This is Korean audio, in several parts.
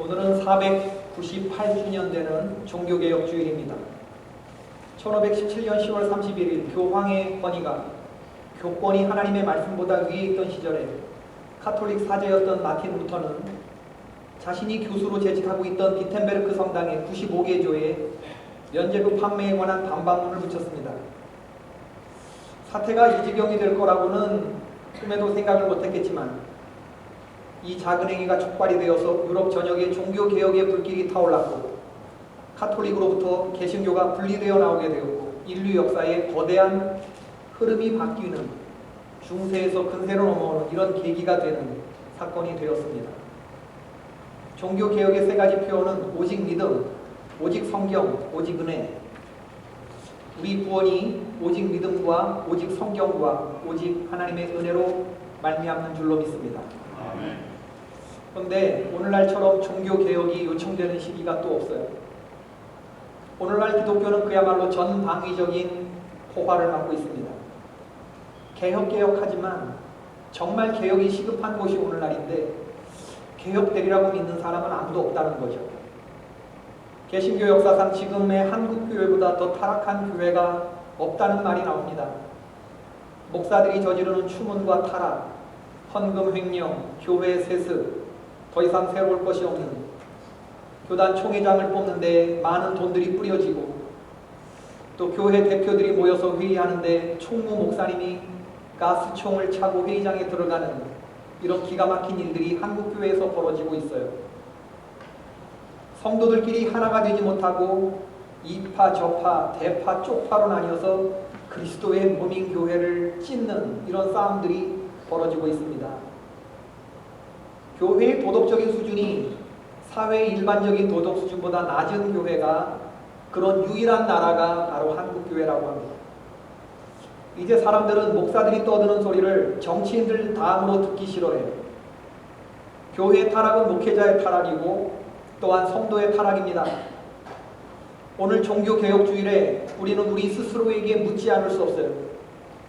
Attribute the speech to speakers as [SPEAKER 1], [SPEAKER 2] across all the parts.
[SPEAKER 1] 오늘은 498주년 되는 종교개혁주일입니다. 1517년 10월 31일 교황의 권위가 교권이 하나님의 말씀보다 위에 있던 시절에 카톨릭 사제였던 마틴 루터는 자신이 교수로 재직하고 있던 비텐베르크 성당의 95개 교회에 면죄부 판매에 관한 반박문을 붙였습니다. 사태가 이 지경이 될 거라고는 꿈에도 생각을 못했겠지만 이 작은 행위가 촉발이 되어서 유럽 전역에 종교개혁의 불길이 타올랐고 카톨릭으로부터 개신교가 분리되어 나오게 되었고 인류 역사의 거대한 흐름이 바뀌는 중세에서 근세로 넘어오는 이런 계기가 되는 사건이 되었습니다. 종교개혁의 세 가지 표현은 오직 믿음, 오직 성경, 오직 은혜. 우리 구원이 오직 믿음과 오직 성경과 오직 하나님의 은혜로 말미암는 줄로 믿습니다. 그런데 오늘날처럼 종교개혁이 요청되는 시기가 또 없어요. 오늘날 기독교는 그야말로 전방위적인 포화를 맞고 있습니다. 개혁하지만 정말 개혁이 시급한 곳이 오늘날인데 개혁되리라고 믿는 사람은 아무도 없다는 거죠. 개신교 역사상 지금의 한국교회보다 더 타락한 교회가 없다는 말이 나옵니다. 목사들이 저지르는 추문과 타락, 헌금 횡령, 교회 세습, 더 이상 새로울 것이 없는 교단 총회장을 뽑는데 많은 돈들이 뿌려지고 또 교회 대표들이 모여서 회의하는데 총무 목사님이 가스총을 차고 회의장에 들어가는 이런 기가 막힌 일들이 한국교회에서 벌어지고 있어요. 성도들끼리 하나가 되지 못하고 이파 저파 대파 쪽파로 나뉘어서 그리스도의 몸인 교회를 찢는 이런 싸움들이 벌어지고 있습니다. 교회의 도덕적인 수준이 사회의 일반적인 도덕 수준보다 낮은 교회가 그런 유일한 나라가 바로 한국교회라고 합니다. 이제 사람들은 목사들이 떠드는 소리를 정치인들 다음으로 듣기 싫어해요. 교회의 타락은 목회자의 타락이고 또한 성도의 타락입니다. 오늘 종교개혁주일에 우리는 우리 스스로에게 묻지 않을 수 없어요.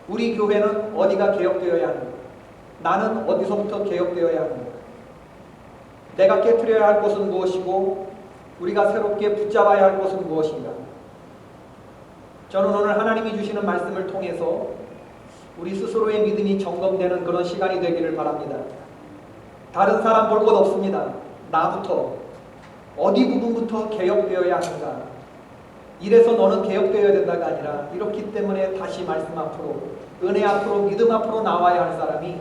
[SPEAKER 1] 우리 교회는 어디가 개혁되어야 하는가? 나는 어디서부터 개혁되어야 하는가? 내가 깨트려야 할 것은 무엇이고 우리가 새롭게 붙잡아야 할 것은 무엇인가? 저는 오늘 하나님이 주시는 말씀을 통해서 우리 스스로의 믿음이 점검되는 그런 시간이 되기를 바랍니다. 다른 사람 볼 것 없습니다. 나부터 어디 부분부터 개혁되어야 하는가? 이래서 너는 개혁되어야 된다가 아니라 이렇기 때문에 다시 말씀 앞으로 은혜 앞으로 믿음 앞으로 나와야 할 사람이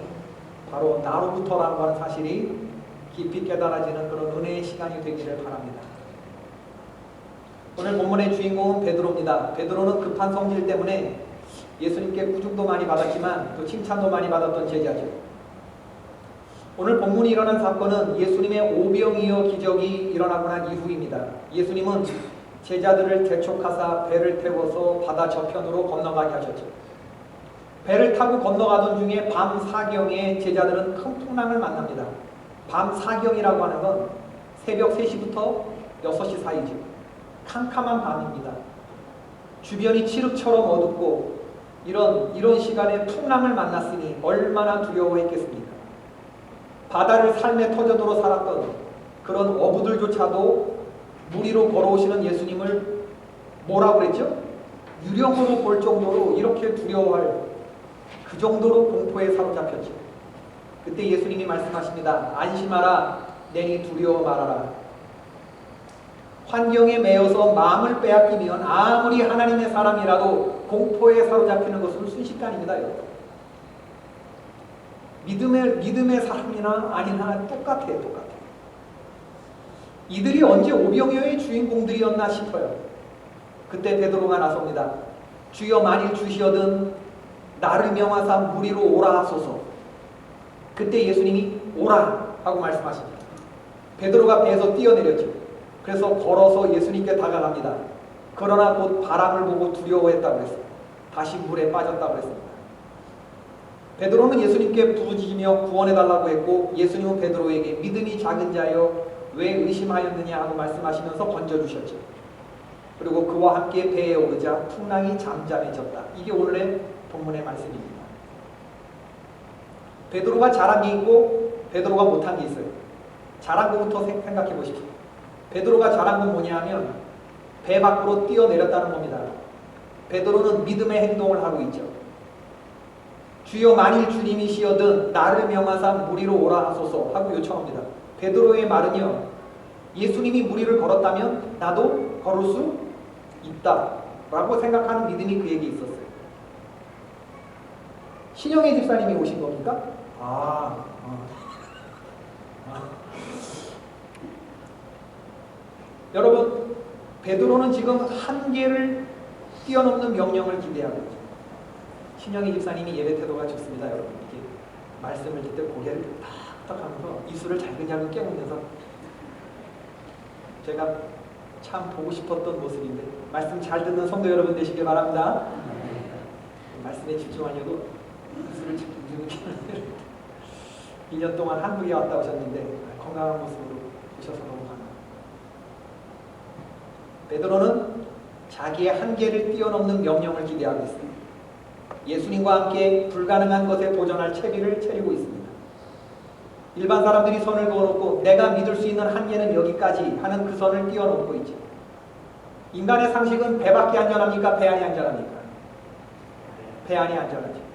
[SPEAKER 1] 바로 나로부터라고 하는 사실이 깊이 깨달아지는 그런 은혜의 시간이 되기를 바랍니다. 오늘 본문의 주인공은 베드로입니다. 베드로는 급한 성질 때문에 예수님께 구중도 많이 받았지만 또 칭찬도 많이 받았던 제자죠. 오늘 본문이 일어난 사건은 예수님의 오병이어 기적이 일어나고 난 이후입니다. 예수님은 제자들을 재촉하사 배를 태워서 바다 저편으로 건너가게 하셨죠. 배를 타고 건너가던 중에 밤 사경에 제자들은 큰 풍랑을 만납니다. 밤 사경이라고 하는 건 새벽 3시부터 6시 사이죠. 캄캄한 밤입니다. 주변이 칠흑처럼 어둡고 이런 시간에 풍랑을 만났으니 얼마나 두려워했겠습니까? 바다를 삶의 터전으로 살았던 그런 어부들조차도 물 위로 걸어오시는 예수님을 뭐라고 그랬죠? 유령으로 볼 정도로 이렇게 두려워할 그 정도로 공포에 사로잡혔죠. 그때 예수님이 말씀하십니다. 안심하라, 내니 두려워 말아라. 환경에 매여서 마음을 빼앗기면 아무리 하나님의 사람이라도 공포에 사로잡히는 것은 순식간입니다. 믿음의 사람이나 아니나 똑같아요. 이들이 언제 오병이어의 주인공들이었나 싶어요. 그때 베드로가 나섭니다. 주여 만일 주시어든 나를 명하사 물 위로 오라 하소서. 그때 예수님이 오라 하고 말씀하십니다. 베드로가 배에서 뛰어내렸죠. 그래서 걸어서 예수님께 다가갑니다. 그러나 곧 바람을 보고 두려워했다고 했어요. 다시 물에 빠졌다고 했습니다. 베드로는 예수님께 부르짖으며 구원해달라고 했고 예수님은 베드로에게 믿음이 작은 자여 왜 의심하였느냐 하고 말씀하시면서 건져주셨죠. 그리고 그와 함께 배에 오르자 풍랑이 잠잠해졌다. 이게 오늘의 본문의 말씀입니다. 베드로가 잘한 게 있고 베드로가 못한 게 있어요. 잘한 것부터 생각해 보십시오. 베드로가 잘한 건 뭐냐 하면 배 밖으로 뛰어내렸다는 겁니다. 베드로는 믿음의 행동을 하고 있죠. 주여 만일 주님이시여든 나를 명하사 물 위로 오라 하소서 하고 요청합니다. 베드로의 말은요, 예수님이 물 위를 걸었다면 나도 걸을 수 있다 라고 생각하는 믿음이 그에게 있었어요. 신영애 집사님이 오신 겁니까? 여러분, 베드로는 지금 한계를 뛰어넘는 명령을 기대하고 있죠. 신영희 집사님이 예배 태도가 좋습니다. 여러분, 이렇게 말씀을 듣때 고개를 탁탁 하면서 입술을 잘근잘근 깨우면서 제가 참 보고 싶었던 모습인데 말씀 잘 듣는 성도 여러분 되시길 바랍니다. 말씀에 집중하려고 입술을 잘근잘근 깨우면서 2년 동안 한국에 왔다 오셨는데 건강한 모습으로 오셔서 너무 감사합니다. 베드로는 자기의 한계를 뛰어넘는 명령을 기대하고 있습니다. 예수님과 함께 불가능한 것에 도전할 채비를 차리고 있습니다. 일반 사람들이 선을 그어놓고 내가 믿을 수 있는 한계는 여기까지 하는 그 선을 뛰어넘고 있죠. 인간의 상식은 배밖에 안전합니까? 배 안이 안전합니까? 배 안이 안전하죠.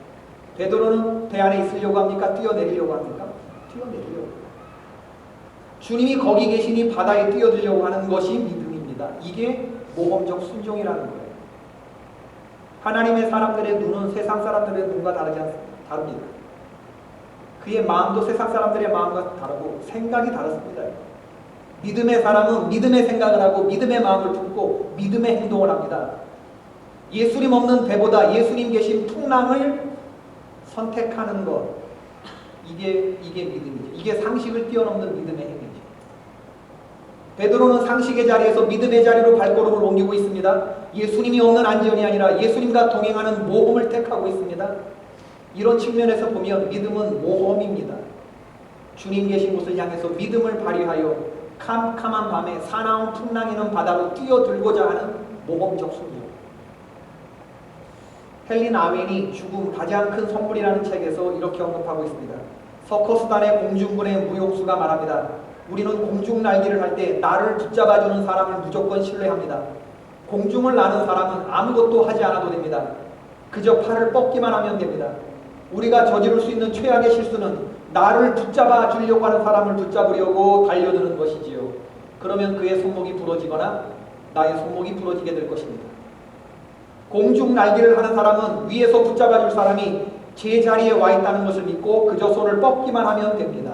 [SPEAKER 1] 베드로는 배 안에 있으려고 합니까? 뛰어내리려고 합니까? 뛰어내리려고. 주님이 거기 계시니 바다에 뛰어들려고 하는 것이 믿음입니다. 이게 모험적 순종이라는 거예요. 하나님의 사람들의 눈은 세상 사람들의 눈과 다릅니다. 그의 마음도 세상 사람들의 마음과 다르고 생각이 다릅니다. 믿음의 사람은 믿음의 생각을 하고 믿음의 마음을 품고 믿음의 행동을 합니다. 예수님 없는 배보다 예수님 계신 풍랑을 선택하는 것, 이게 믿음이죠. 이게 상식을 뛰어넘는 믿음의 행위죠. 베드로는 상식의 자리에서 믿음의 자리로 발걸음을 옮기고 있습니다. 예수님이 없는 안전이 아니라 예수님과 동행하는 모험을 택하고 있습니다. 이런 측면에서 보면 믿음은 모험입니다. 주님 계신 곳을 향해서 믿음을 발휘하여 캄캄한 밤에 사나운 풍랑이는 바다로 뛰어들고자 하는 모험적 순종. 헬린 아웬이 죽음 가장 큰 선물이라는 책에서 이렇게 언급하고 있습니다. 서커스단의 공중군의 무용수가 말합니다. 우리는 공중 날기를 할 때 나를 붙잡아주는 사람을 무조건 신뢰합니다. 공중을 나는 사람은 아무것도 하지 않아도 됩니다. 그저 팔을 뻗기만 하면 됩니다. 우리가 저지를 수 있는 최악의 실수는 나를 붙잡아 주려고 하는 사람을 붙잡으려고 달려드는 것이지요. 그러면 그의 손목이 부러지거나 나의 손목이 부러지게 될 것입니다. 공중 날기를 하는 사람은 위에서 붙잡아 줄 사람이 제 자리에 와 있다는 것을 믿고 그저 손을 뻗기만 하면 됩니다.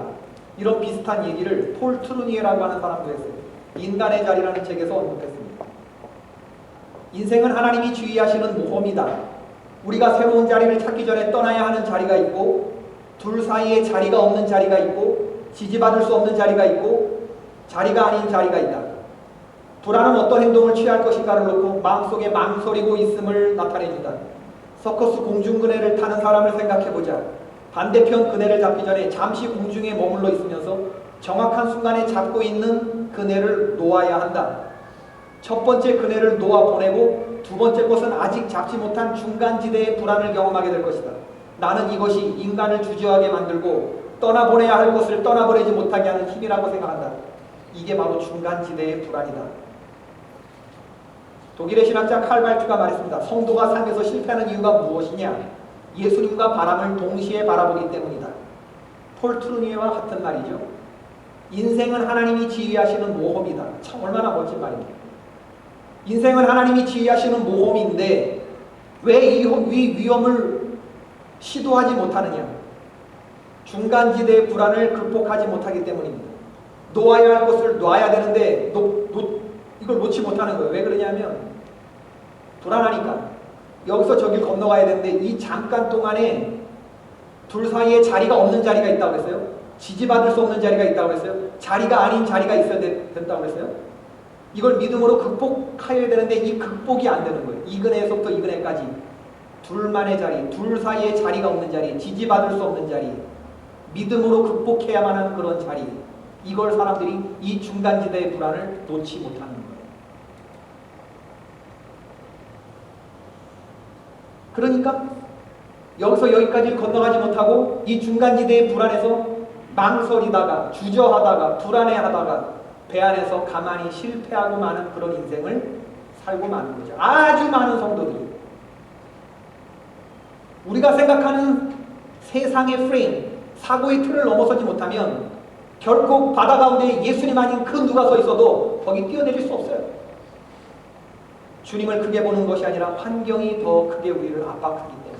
[SPEAKER 1] 이런 비슷한 얘기를 폴 트루니에라고 하는 사람도 했어요. 인간의 자리라는 책에서 언급했습니다. 인생은 하나님이 지휘하시는 모험이다. 우리가 새로운 자리를 찾기 전에 떠나야 하는 자리가 있고, 둘 사이에 자리가 없는 자리가 있고, 지지받을 수 없는 자리가 있고, 자리가 아닌 자리가 있다. 불안은 어떤 행동을 취할 것인가를 놓고 마음속에 망설이고 있음을 나타내준다. 서커스 공중그네를 타는 사람을 생각해보자. 반대편 그네를 잡기 전에 잠시 공중에 머물러 있으면서 정확한 순간에 잡고 있는 그네를 놓아야 한다. 첫 번째 그네를 놓아 보내고 두 번째 것은 아직 잡지 못한 중간지대의 불안을 경험하게 될 것이다. 나는 이것이 인간을 주저하게 만들고 떠나보내야 할 것을 떠나보내지 못하게 하는 힘이라고 생각한다. 이게 바로 중간지대의 불안이다. 독일의 신학자 칼 발트가 말했습니다. 성도가 삶에서 실패하는 이유가 무엇이냐? 예수님과 바람을 동시에 바라보기 때문이다. 폴 트루니에와 같은 말이죠. 인생은 하나님이 지휘하시는 모험이다. 참 얼마나 멋진 말입니다. 인생은 하나님이 지휘하시는 모험인데 왜 이 위험을 시도하지 못하느냐? 중간지대의 불안을 극복하지 못하기 때문입니다. 놓아야 할 것을 놔야 되는데 이걸 놓지 못하는 거예요. 왜 그러냐면 불안하니까. 여기서 저길 건너가야 되는데 이 잠깐 동안에 둘 사이에 자리가 없는 자리가 있다고 그랬어요. 지지받을 수 없는 자리가 있다고 그랬어요. 자리가 아닌 자리가 있어야 된다고 그랬어요. 이걸 믿음으로 극복해야 되는데 이 극복이 안 되는 거예요. 이 근해에서부터 이 근해까지 둘만의 자리, 둘 사이에 자리가 없는 자리, 지지받을 수 없는 자리, 믿음으로 극복해야만 하는 그런 자리, 이걸 사람들이 이 중간지대의 불안을 놓지 못하는 거예요. 그러니까 여기서 여기까지 건너가지 못하고 이 중간지대의 불안에서 망설이다가 주저하다가 불안해하다가 배 안에서 가만히 실패하고 마는 그런 인생을 살고 마는 거죠. 아주 많은 성도들이 우리가 생각하는 세상의 프레임, 사고의 틀을 넘어서지 못하면 결국 바다 가운데 예수님 아닌 그 누가 서 있어도 거기 뛰어내릴 수 없어요. 주님을 크게 보는 것이 아니라 환경이 더 크게 우리를 압박하기 때문에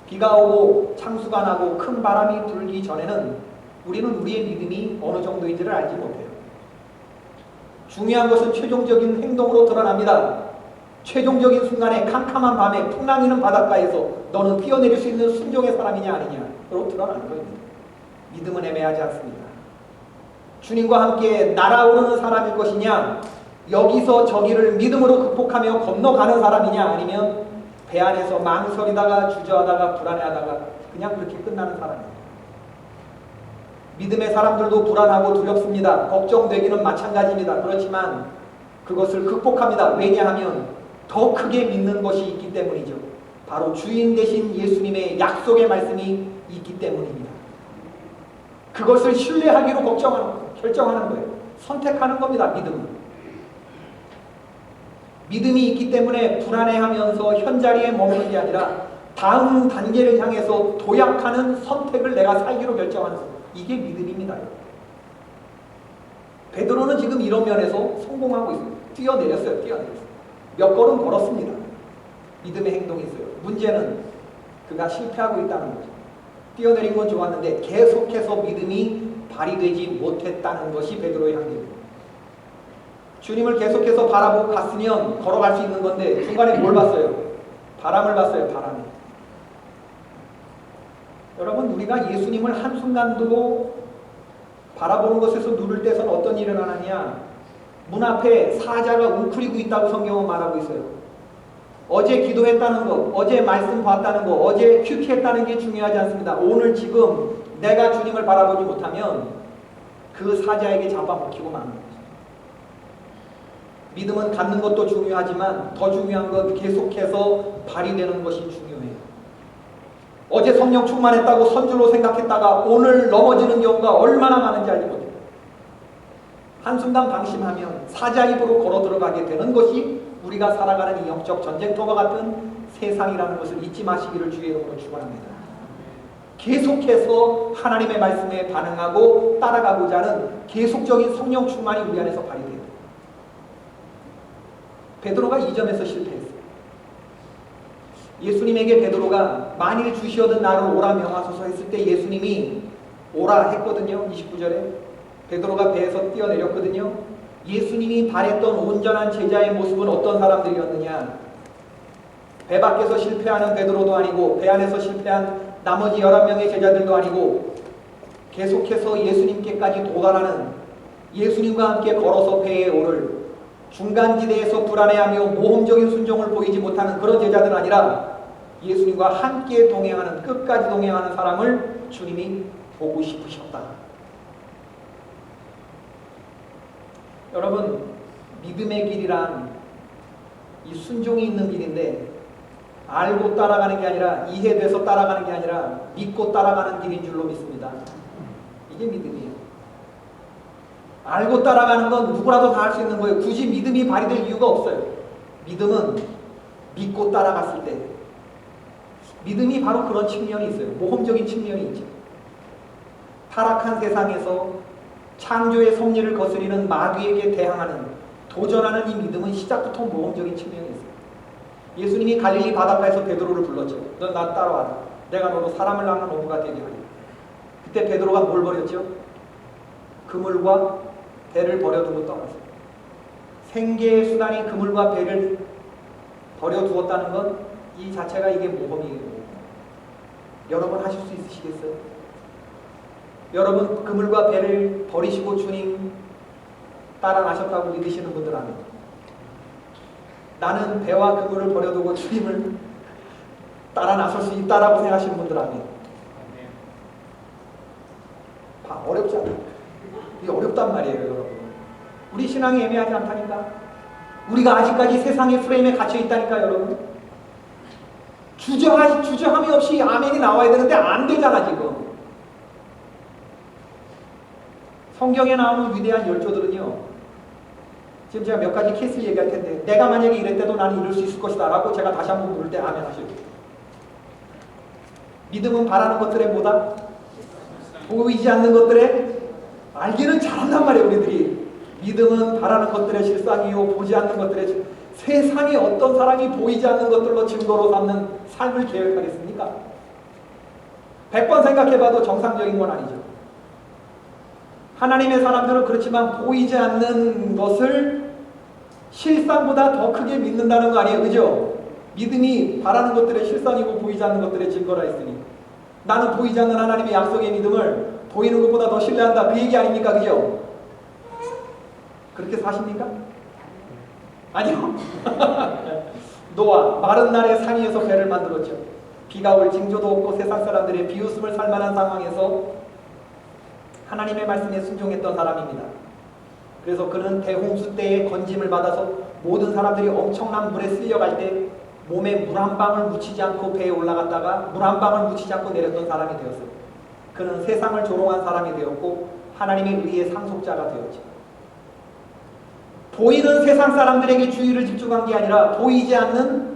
[SPEAKER 1] 비가 오고 창수가 나고 큰 바람이 불기 전에는 우리는 우리의 믿음이 어느 정도인지를 알지 못해요. 중요한 것은 최종적인 행동으로 드러납니다. 최종적인 순간에 캄캄한 밤에 풍랑이는 바닷가에서 너는 뛰어내릴 수 있는 순종의 사람이냐 아니냐로 드러나는 겁니다. 믿음은 애매하지 않습니다. 주님과 함께 날아오르는 사람일 것이냐, 여기서 저기를 믿음으로 극복하며 건너가는 사람이냐, 아니면 배 안에서 망설이다가 주저하다가 불안해하다가 그냥 그렇게 끝나는 사람이에요. 믿음의 사람들도 불안하고 두렵습니다. 걱정되기는 마찬가지입니다. 그렇지만 그것을 극복합니다. 왜냐하면 더 크게 믿는 것이 있기 때문이죠. 바로 주인 되신 예수님의 약속의 말씀이 있기 때문입니다. 그것을 신뢰하기로 결정하는 거예요. 선택하는 겁니다. 믿음이 있기 때문에 불안해하면서 현자리에 머무는 게 아니라 다음 단계를 향해서 도약하는 선택을 내가 살기로 결정하는 거예요. 이게 믿음입니다. 베드로는 지금 이런 면에서 성공하고 있어요. 뛰어내렸어요. 몇 걸음 걸었습니다. 믿음의 행동이 있어요. 문제는 그가 실패하고 있다는 거죠. 뛰어내린 건 좋았는데 계속해서 믿음이 발휘되지 못했다는 것이 베드로의 한계입니다. 주님을 계속해서 바라보고 갔으면 걸어갈 수 있는 건데 중간에 뭘 봤어요? 바람을 봤어요. 바람을. 여러분, 우리가 예수님을 한순간도 바라보는 것에서 눈을 떼서는 어떤 일을 하느냐? 문 앞에 사자가 웅크리고 있다고 성경은 말하고 있어요. 어제 기도했다는 것, 어제 말씀 봤다는 것, 어제 큐티했다는 게 중요하지 않습니다. 오늘 지금 내가 주님을 바라보지 못하면 그 사자에게 잡아먹히고 마는 거죠. 믿음은 갖는 것도 중요하지만 더 중요한 건 계속해서 발휘되는 것이 중요해요. 어제 성령 충만했다고 선줄로 생각했다가 오늘 넘어지는 경우가 얼마나 많은지 알지 못해요. 한순간 방심하면 사자 입으로 걸어 들어가게 되는 것이 우리가 살아가는 이 영적 전쟁터와 같은 세상이라는 것을 잊지 마시기를 주의 이름으로 축원합니다. 계속해서 하나님의 말씀에 반응하고 따라가고자 하는 계속적인 성령 충만이 우리 안에서 발휘돼요. 베드로가 이 점에서 실패했어요. 예수님에게 베드로가 만일 주시어든 나를 오라 명하소서 했을 때 예수님이 오라 했거든요. 29절에 베드로가 배에서 뛰어내렸거든요. 예수님이 바랬던 온전한 제자의 모습은 어떤 사람들이었느냐? 배 밖에서 실패하는 베드로도 아니고 배 안에서 실패한 나머지 11명의 제자들도 아니고 계속해서 예수님께까지 도달하는, 예수님과 함께 걸어서 배에 오를, 중간지대에서 불안해하며 모험적인 순종을 보이지 못하는 그런 제자들은 아니라 예수님과 함께 동행하는, 끝까지 동행하는 사람을 주님이 보고 싶으셨다. 여러분, 믿음의 길이란 이 순종이 있는 길인데 알고 따라가는 게 아니라, 이해돼서 따라가는 게 아니라 믿고 따라가는 길인 줄로 믿습니다. 이게 믿음이에요. 알고 따라가는 건 누구라도 다 할 수 있는 거예요. 굳이 믿음이 발휘될 이유가 없어요. 믿음은 믿고 따라갔을 때, 믿음이 바로 그런 측면이 있어요. 모험적인 측면이 있죠. 타락한 세상에서 창조의 섭리를 거스리는 마귀에게 대항하는, 도전하는 이 믿음은 시작부터 모험적인 측면이 있어요. 예수님이 갈릴리 바닷가에서 베드로를 불렀죠. 넌 나 따라와라. 내가 너로 사람을 낳는 어부가 되게 하리. 그때 베드로가 뭘 버렸죠? 그물과 배를 버려두고 떠났어요. 생계의 수단이 그물과 배를 버려두었다는 건 이 자체가 이게 모험이에요. 여러분 하실 수 있으시겠어요? 여러분 그물과 배를 버리시고 주님 따라 나셨다고 믿으시는 분들 아멘. 나는 배와 그물을 버려두고 주님을 따라 나설 수 있다라고 생각하시는 분들 아멘. 어렵지 않아요. 이게 어렵단 말이에요, 여러분. 우리 신앙이 애매하지 않다니까. 우리가 아직까지 세상의 프레임에 갇혀 있다니까, 여러분. 주저함이 없이 아멘이 나와야 되는데 안 되잖아, 지금. 성경에 나오는 위대한 열조들은요, 지금 제가 몇 가지 케이스를 얘기할 텐데, 내가 만약에 이랬대도 나는 이룰 수 있을 것이다 라고 제가 다시 한번 물을 때 아멘 하셔야 돼요. 믿음은 바라는 것들에 뭐다? 보이지 않는 것들에 알기는 잘한단 말이에요. 우리들이 믿음은 바라는 것들의 실상이요 보지 않는 것들의 세상에 어떤 사람이 보이지 않는 것들로 증거로 삼는 삶을 계획하겠습니까? 100번 생각해봐도 정상적인 건 아니죠. 하나님의 사람들은 그렇지만 보이지 않는 것을 실상보다 더 크게 믿는다는 거 아니에요. 그죠? 믿음이 바라는 것들의 실상이고 보이지 않는 것들의 증거라 했으니 나는 보이지 않는 하나님의 약속의 믿음을 보이는 것보다 더 신뢰한다. 그 얘기 아닙니까? 그죠? 그렇게 사십니까? 아니요. 노아 마른 날에 산 위에서 배를 만들었죠. 비가 올 징조도 없고 세상 사람들의 비웃음을 살만한 상황에서 하나님의 말씀에 순종했던 사람입니다. 그래서 그는 대홍수 때에 건짐을 받아서 모든 사람들이 엄청난 물에 쓸려갈 때 몸에 물 한 방울 묻히지 않고 배에 올라갔다가 물 한 방울 묻히지 않고 내렸던 사람이 되었어요. 그는 세상을 조롱한 사람이 되었고 하나님의 의의 상속자가 되었죠. 보이는 세상 사람들에게 주의를 집중한 게 아니라 보이지 않는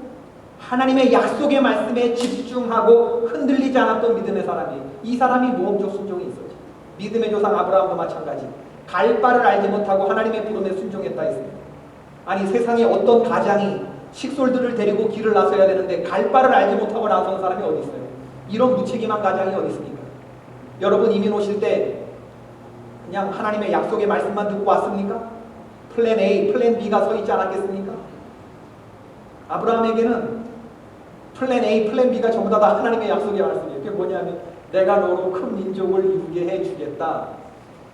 [SPEAKER 1] 하나님의 약속의 말씀에 집중하고 흔들리지 않았던 믿음의 사람이에요. 이 사람이 모험적 순종이 있었죠. 믿음의 조상 아브라함도 마찬가지. 갈 바를 알지 못하고 하나님의 부름에 순종했다 했습니다. 아니 세상에 어떤 가장이 식솔들을 데리고 길을 나서야 되는데 갈 바를 알지 못하고 나서는 사람이 어디 있어요? 이런 무책임한 가장이 어디 있습니까? 여러분 이민 오실 때 그냥 하나님의 약속의 말씀만 듣고 왔습니까? 플랜 A, 플랜 B가 서 있지 않았겠습니까? 아브라함에게는 플랜 A, 플랜 B가 전부 다 하나님의 약속의 말씀이에요. 그게 뭐냐면 내가 너로 큰 민족을 이루게 해주겠다.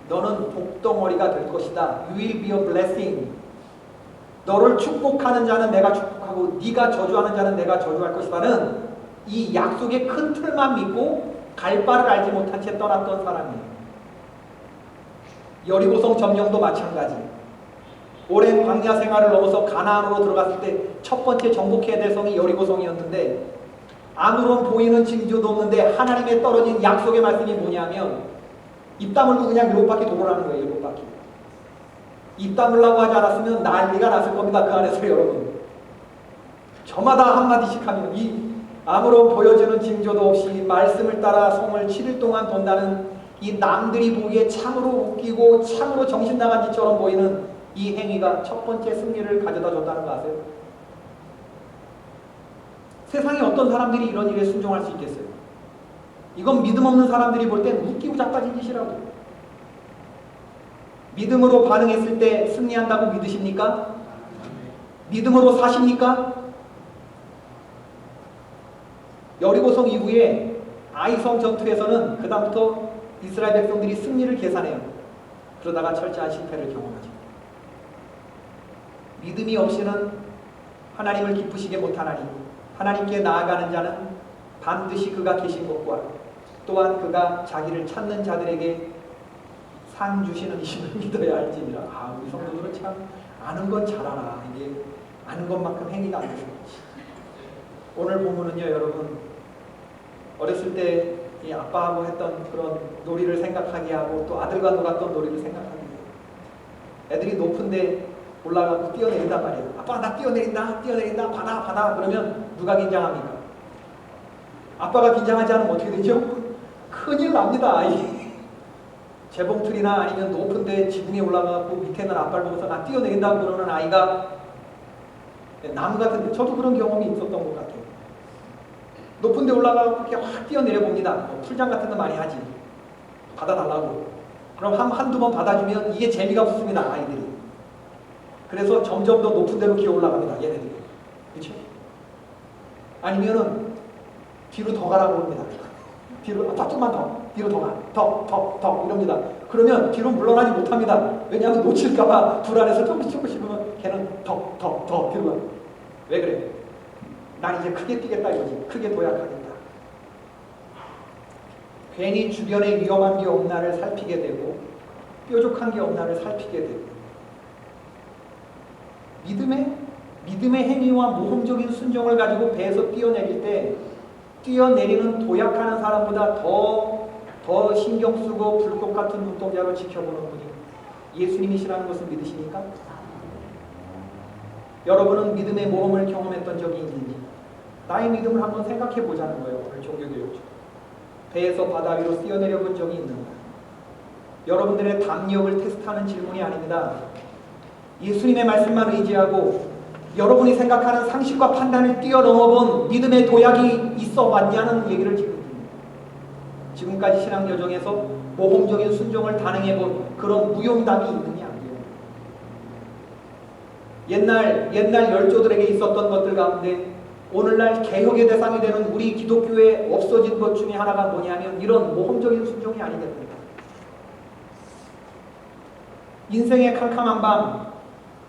[SPEAKER 1] 너는 복덩어리가 될 것이다. You will be a blessing. 너를 축복하는 자는 내가 축복하고 네가 저주하는 자는 내가 저주할 것이다는 이 약속의 큰 틀만 믿고 갈 바를 알지 못한 채 떠났던 사람이에요. 여리고성 점령도 마찬가지. 오랜 광야 생활을 넘어서 가나안으로 들어갔을 때 첫 번째 정복해야 될 성이 여리고성이었는데 아무런 보이는 징조도 없는데 하나님의 떨어진 약속의 말씀이 뭐냐면 입 다물고 그냥 7바퀴 도보라는 거예요. 7바퀴. 입 다물라고 하지 않았으면 난리가 났을 겁니다. 그 안에서 여러분. 저마다 한마디씩 하면 이 아무런 보여주는 징조도 없이 말씀을 따라 성을 7일 동안 돈다는 이 남들이 보기에 참으로 웃기고 참으로 정신 나간 짓처럼 보이는 이 행위가 첫 번째 승리를 가져다 줬다는 거 아세요? 세상에 어떤 사람들이 이런 일에 순종할 수 있겠어요? 이건 믿음 없는 사람들이 볼 땐 웃기고 자빠진 짓이라고. 믿음으로 반응했을 때 승리한다고 믿으십니까? 믿음으로 사십니까? 여리고성 이후에 아이성 전투에서는 그 다음부터 이스라엘 백성들이 승리를 계산해요. 그러다가 철저한 실패를 경험하죠. 믿음이 없이는 하나님을 기쁘시게 못하나니 하나님께 나아가는 자는 반드시 그가 계신 것과 또한 그가 자기를 찾는 자들에게 상 주시는 이심을 믿어야 할지니라. 우리 성도들은 참 아는 건 잘 알아. 이게 아는 것만큼 행위가 안 되는 거지. 오늘 본문은요, 여러분 어렸을 때 이 아빠하고 했던 그런 놀이를 생각하게 하고 또 아들과 놀았던 놀이를 생각하게 해요. 애들이 높은데 올라가고 뛰어내린단 말이에요. 아빠 나 뛰어내린다 받아 그러면 누가 긴장합니까? 아빠가 긴장하지 않으면 어떻게 되죠? 큰일 납니다. 재봉틀이나 아니면 높은데 지붕에 올라가고 밑에는 아빠를 보고서 나 뛰어내린다고 그러는 아이가 나무 같은데 저도 그런 경험이 있었던 것 같아요. 높은 데 올라가고 그렇게 확 뛰어내려 봅니다. 풀장 같은 거 많이 하지. 받아달라고. 그럼 한두 번 받아주면 이게 재미가 붙습니다. 아이들이. 그래서 점점 더 높은 데로 기어 올라갑니다. 얘네들이. 그렇죠? 아니면은 뒤로 더 가라고 합니다. 뒤로 조금만 더. 뒤로 더 가. 더 이럽니다. 그러면 뒤로 물러나지 못합니다. 왜냐하면 놓칠까봐 불안해서 조금씩 씹으면 걔는 더 뒤로 가. 왜 그래? 난 이제 크게 뛰겠다 이거지. 크게 도약하겠다. 괜히 주변에 위험한 게 없나를 살피게 되고 뾰족한 게 없나를 살피게 되고 믿음의 행위와 모험적인 순종을 가지고 배에서 뛰어내릴 때 뛰어내리는 도약하는 사람보다 더 더 신경 쓰고 불꽃 같은 눈동자로 지켜보는 분이 예수님이시라는 것을 믿으십니까? 여러분은 믿음의 모험을 경험했던 적이 있는지 나의 믿음을 한번 생각해 보자는 거예요. 오늘 종교교육 중. 배에서 바다 위로 뛰어내려 본 적이 있는가? 여러분들의 담력을 테스트하는 질문이 아닙니다. 예수님의 말씀만 의지하고 여러분이 생각하는 상식과 판단을 뛰어넘어본 믿음의 도약이 있어 왔냐는 얘기를 지금 드립니다. 지금까지 신앙 여정에서 모험적인 순종을 단행해본 그런 무용담이 있느냐? 옛날 열조들에게 있었던 것들 가운데 오늘날 개혁의 대상이 되는 우리 기독교에 없어진 것 중에 하나가 뭐냐면 이런 모험적인 순종이 아니겠습니까? 인생의 캄캄한 밤,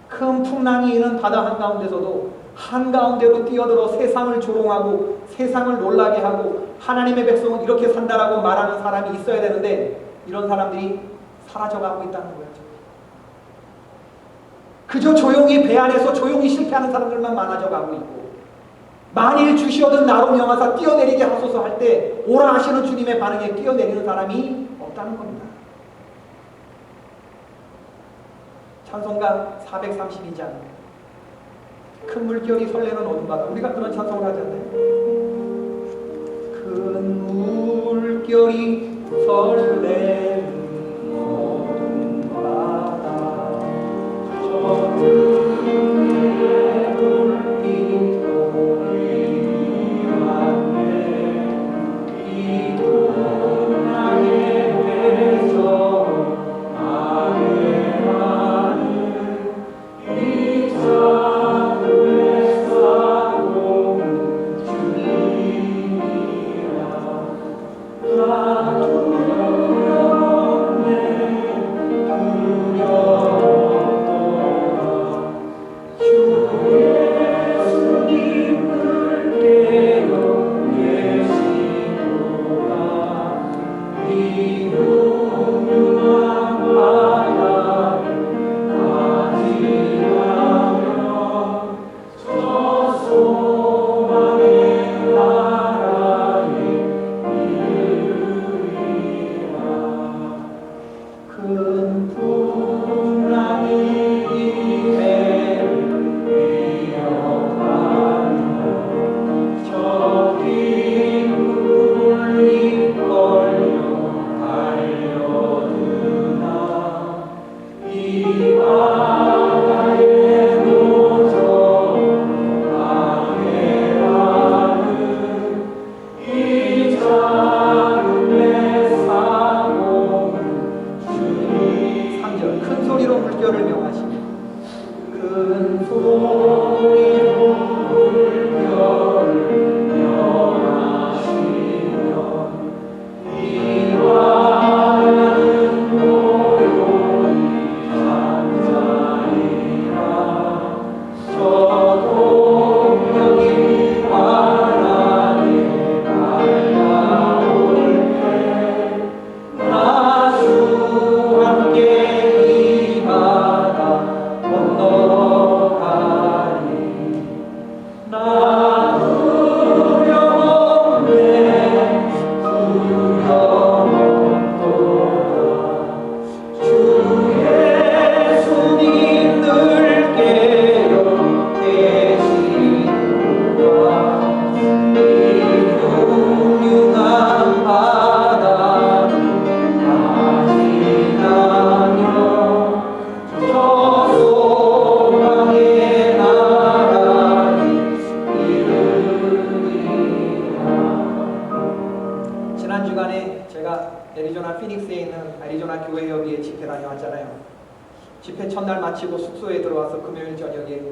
[SPEAKER 1] 큰 풍랑이 있는 바다 한가운데서도 한가운데로 뛰어들어 세상을 조롱하고 세상을 놀라게 하고 하나님의 백성은 이렇게 산다라고 말하는 사람이 있어야 되는데 이런 사람들이 사라져가고 있다는 거예요. 그저 조용히 배 안에서 조용히 실패하는 사람들만 많아져 가고 있고 만일 주시어든 나로 명하사 뛰어내리게 하소서 할 때 오라 하시는 주님의 반응에 뛰어내리는 사람이 없다는 겁니다. 찬송가 432장 큰 물결이 설레는 어둠 바다 우리가 그런 찬송을 하지 않나요? 큰 물결이 설레는 어둠 바다 저들의 불빛도 이만해 이 풍랑에서 집회 첫날 마치고 숙소에 들어와서 금요일 저녁에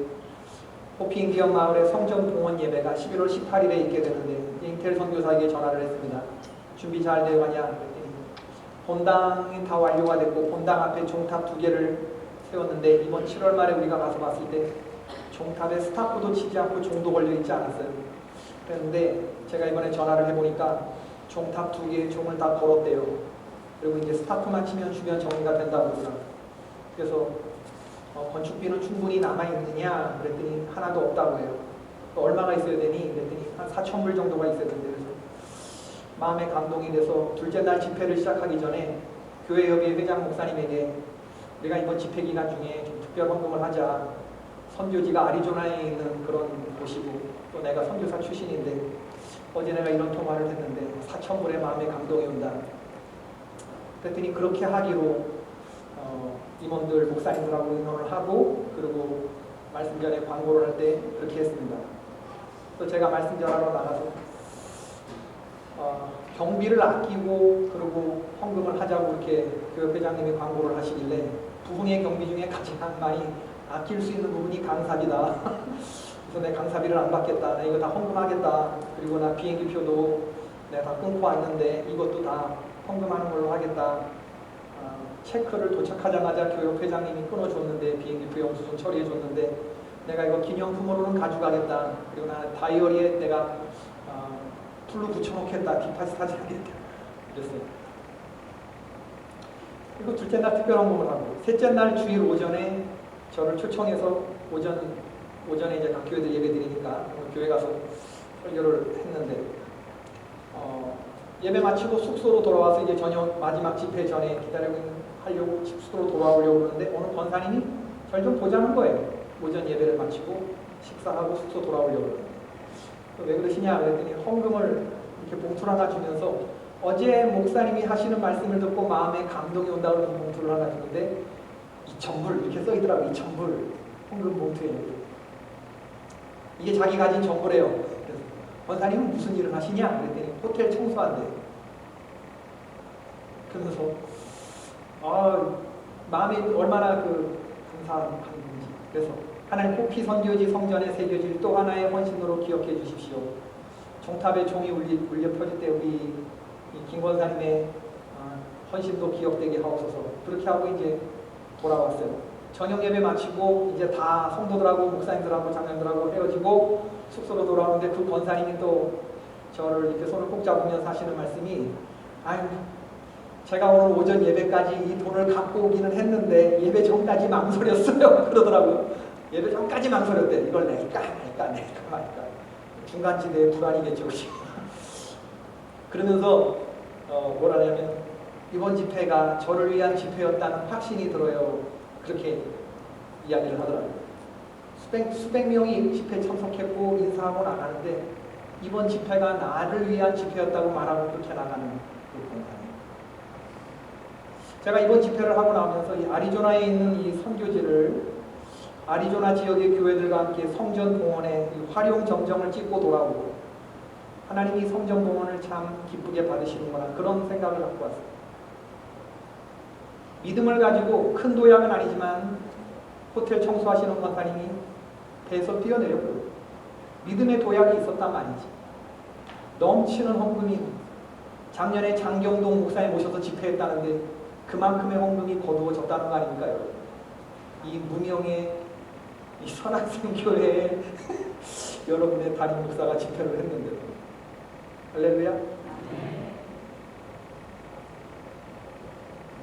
[SPEAKER 1] 호핑 기업 마을의 성전 봉헌 예배가 11월 18일에 있게 되는데 인텔 선교사에게 전화를 했습니다. 준비 잘 되어 가냐? 그랬더니 본당이 다 완료가 됐고 본당 앞에 종탑 2개를 세웠는데 이번 7월 말에 우리가 가서 봤을 때 종탑에 스타프도 치지 않고 종도 걸려 있지 않았어요. 그런데 제가 이번에 전화를 해보니까 종탑 2개의 종을 다 걸었대요. 그리고 이제 스타프만 치면 주변 정리가 된다고 그러더라고요. 그래서 건축비는 충분히 남아있느냐 그랬더니 하나도 없다고 해요. 얼마가 있어야 되니? 그랬더니 한 4,000불 정도가 있어야 된대. 그래서 마음에 감동이 돼서 둘째 날 집회를 시작하기 전에 교회협의 회장 목사님에게 내가 이번 집회 기간 중에 좀 특별 헌금을 하자. 선교지가 아리조나에 있는 그런 곳이고 또 내가 선교사 출신인데 어제 내가 이런 통화를 했는데 4,000불의 마음에 감동이 온다. 그랬더니 그렇게 하기로 임원들 목사님들하고 의논을 하고 그리고 말씀 전에 광고를 할 때 그렇게 했습니다. 또 제가 말씀 전하러 나가서 경비를 아끼고 그리고 헌금을 하자고 이렇게 교회 회장님이 광고를 하시길래 부흥의 경비 중에 가장 많이 아낄 수 있는 부분이 강사비다. 그래서 내 강사비를 안 받겠다. 나 이거 다 헌금하겠다. 그리고 나 비행기표도 내가 다 끊고 왔는데 이것도 다 헌금하는 걸로 하겠다. 체크를 도착하자마자 교육 회장님이 끊어줬는데 비행기표 영수증 처리해줬는데 내가 이거 기념품으로는 가져가겠다. 그리고 나 다이어리에 내가 풀로 붙여놓겠다. 뒷파스 사진 하겠다. 그랬어요. 그리고 둘째 날 특별 헌금을 하고 셋째 날 주일 오전에 저를 초청해서 오전에 이제 각 교회들 예배 드리니까 교회 가서 설교를 했는데 예배 마치고 숙소로 돌아와서 이제 저녁 마지막 집회 전에 하려고 숙소로 돌아오려고 그러는데 어느 권사님이 절 좀 보자는 거예요. 오전 예배를 마치고 식사하고 숙소 돌아오려고 그러는데 왜 그러시냐 그랬더니 헌금을 이렇게 봉투를 하나 주면서 어제 목사님이 하시는 말씀을 듣고 마음에 감동이 온다고 해서 봉투를 하나 주는데 2,000불 이렇게 써있더라고요. 2,000불 헌금 봉투에 이게 자기 가진 정보래요. 그래서 권사님은 무슨 일을 하시냐 그랬더니 호텔 청소한대요. 그러면서 마음이 얼마나 감사한 건지. 그래서 하나님 호피 선교지 성전의 새겨질 또 하나의 헌신으로 기억해 주십시오. 종탑에 종이 울려 펴질 때 우리 김 권사님의 헌신도 기억되게 하옵소서. 그렇게 하고 이제 돌아왔어요. 저녁 예배 마치고 이제 다 성도들하고 목사님들하고 장로들하고 헤어지고 숙소로 돌아오는데 그 권사님이 또 저를 이렇게 손을 꼭 잡으면서 하시는 말씀이 제가 오늘 오전 예배까지 이 돈을 갖고 오기는 했는데 예배 전까지 망설였어요. 그러더라고요. 예배 전까지 망설였대. 이걸 낼까 말까. 중간지대에 불안이겠죠. 그러면서 뭐라냐면 이번 집회가 저를 위한 집회였다는 확신이 들어요. 그렇게 이야기를 하더라고요. 수백 명이 집회에 참석했고 인사하고 나가는데 이번 집회가 나를 위한 집회였다고 말하고 그렇게 나가는 그 권사님. 제가 이번 집회를 하고 나오면서 이 아리조나에 있는 이 선교지를 아리조나 지역의 교회들과 함께 성전 공원에 활용 정정을 찍고 돌아오고 하나님이 성전 공원을 참 기쁘게 받으시는구나 그런 생각을 갖고 왔어요. 믿음을 가지고 큰 도약은 아니지만 호텔 청소하시는 권사님이 배에서 뛰어내렸고요. 믿음의 도약이 있었단 말이지. 넘치는 헌금이 작년에 장경동 목사님 모셔서 집회했다는데 그만큼의 헌금이 거두어졌다는 거 아닙니까요? 이 무명의 이 선학생교회에 여러분의 담임 목사가 집회를 했는데 할렐루야.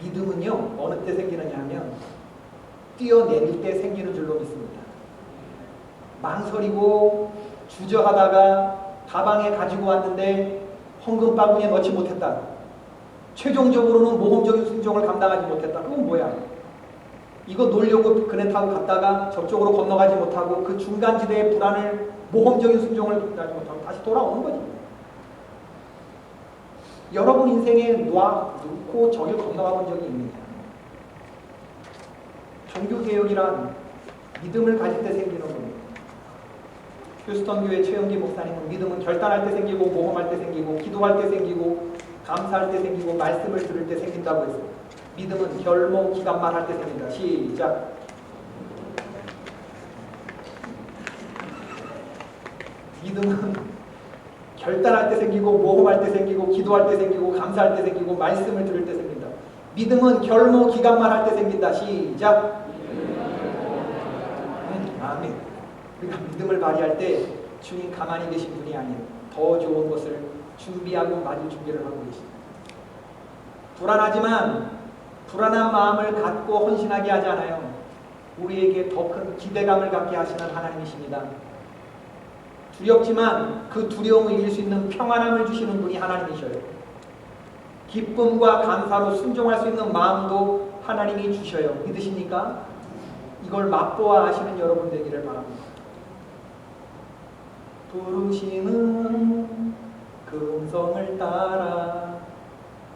[SPEAKER 1] 믿음은요 어느 때 생기느냐 하면 뛰어내릴 때 생기는 줄로 믿습니다. 망설이고 주저하다가 가방에 가지고 왔는데 헌금 바구니에 넣지 못했다. 최종적으로는 모험적인 순종을 감당하지 못했다. 그건 뭐야? 이거 놀려고 그네 타고 갔다가 저쪽으로 건너가지 못하고 그 중간지대의 불안을 모험적인 순종을 감당하지 못하고 다시 돌아오는 거지. 여러분 인생에 놓고 저길 건너가 본 적이 있느냐? 종교개혁이란 믿음을 가질 때 생기는 겁니다. 휴스턴 교회 최영기 목사님은 믿음은 결단할 때 생기고 모험할 때 생기고 기도할 때 생기고 감사할 때 생기고 말씀을 들을 때 생긴다고 했어요. 믿음은 결모 기간만 할 때 생긴다. 시작. 믿음은 결단할 때 생기고 모험할 때 생기고 기도할 때 생기고 감사할 때 생기고 말씀을 들을 때 생긴다. 믿음은 결모 기간만 할 때 생긴다. 시작. 아멘. 우리가 믿음을 발휘할 때 주님 가만히 계신 분이 아니에요. 더 좋은 것을 준비하고 맞을 준비를 하고 계십니다. 불안하지만 불안한 마음을 갖고 헌신하게 하지 않아요. 우리에게 더 큰 기대감을 갖게 하시는 하나님이십니다. 두렵지만 그 두려움을 이길 수 있는 평안함을 주시는 분이 하나님이셔요. 기쁨과 감사로 순종할 수 있는 마음도 하나님이 주셔요. 믿으십니까? 이걸 맛보아 하시는 여러분 되기를 바랍니다. 부르시는 그 음성을 따라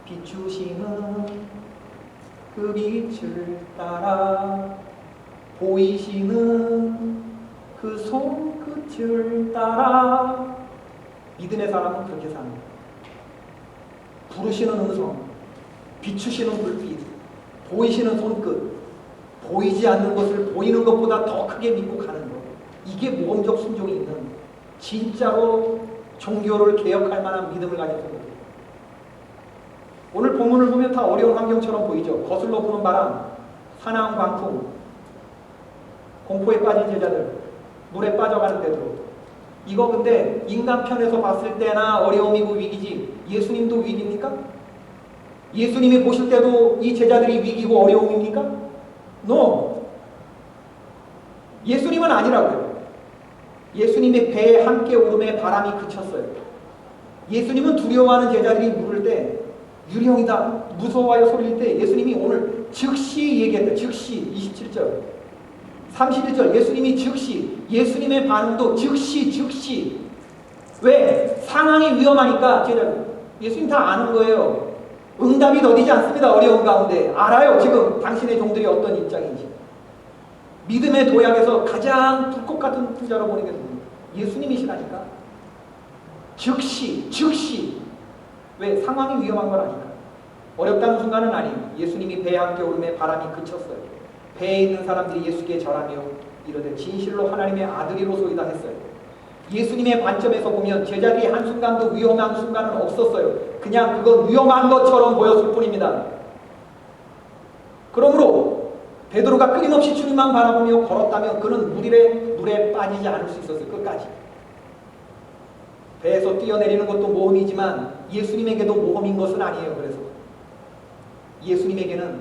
[SPEAKER 1] 비추시는 그 빛을 따라 보이시는 그 손끝을 따라 믿음의 사람은 그렇게 삽니다. 부르시는 음성, 비추시는 불빛, 보이시는 손끝, 보이지 않는 것을 보이는 것보다 더 크게 믿고 가는 것. 이게 모험적 순종이 있는 진짜로 종교를 개혁할 만한 믿음을 가진 사람들. 오늘 본문을 보면 다 어려운 환경처럼 보이죠. 거슬러 부는 바람, 사나운 광풍, 공포에 빠진 제자들, 물에 빠져가는 베드로. 이거 근데 인간 편에서 봤을 때나 어려움이고 위기지 예수님도 위기입니까? 예수님이 보실 때도 이 제자들이 위기고 어려움입니까? No. 예수님은 아니라고요. 예수님의 배에 함께 오름에 바람이 그쳤어요. 예수님은 두려워하는 제자들이 물을 때 유령이다 무서워하여 소리일 때 예수님이 오늘 즉시 얘기했다. 즉시 27절 31절 예수님이 즉시 예수님의 반응도 즉시 왜? 상황이 위험하니까 제자들 예수님 다 아는 거예요. 응답이 더디지 않습니다. 어려운 가운데 알아요. 지금 당신의 종들이 어떤 입장인지. 믿음의 도약에서 가장 불꽃 같은 투자로 보는 게 예수님이시라니까. 즉시 왜? 상황이 위험한 건 아니까. 어렵다는 순간은 아니에요. 예수님이 배에 함께 오름에 바람이 그쳤어요. 배에 있는 사람들이 예수께 절하며 이르되 진실로 하나님의 아들이로소이다 했어요. 예수님의 관점에서 보면 제자들이 한순간도 위험한 순간은 없었어요. 그냥 그건 위험한 것처럼 보였을 뿐입니다. 그러므로 베드로가 끊임없이 주님만 바라보며 걸었다면 그는 물에 빠지지 않을 수 있었어요. 끝까지. 배에서 뛰어내리는 것도 모험이지만 예수님에게도 모험인 것은 아니에요. 그래서 예수님에게는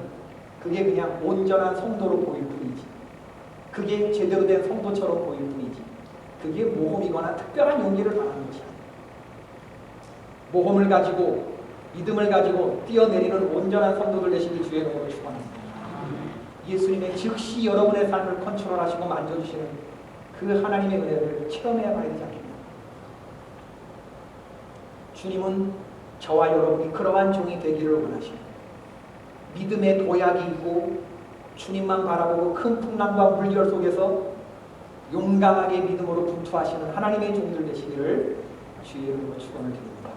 [SPEAKER 1] 그게 그냥 온전한 성도로 보일 뿐이지. 그게 제대로 된 성도처럼 보일 뿐이지. 그게 모험이거나 특별한 용기를 바라는 것이 아니에요. 모험을 가지고 믿음을 가지고 뛰어내리는 온전한 성도들 되시길 주의 이름으로 축원합니다. 예수님의 즉시 여러분의 삶을 컨트롤하시고 만져주시는 그 하나님의 은혜를 체험해야 봐야 되지 않겠나. 주님은 저와 여러분이 그러한 종이 되기를 원하십니다. 믿음의 도약이 있고 주님만 바라보고 큰 풍랑과 물결 속에서 용감하게 믿음으로 분투하시는 하나님의 종들 되시기를 주의 이름으로 축원을 드립니다.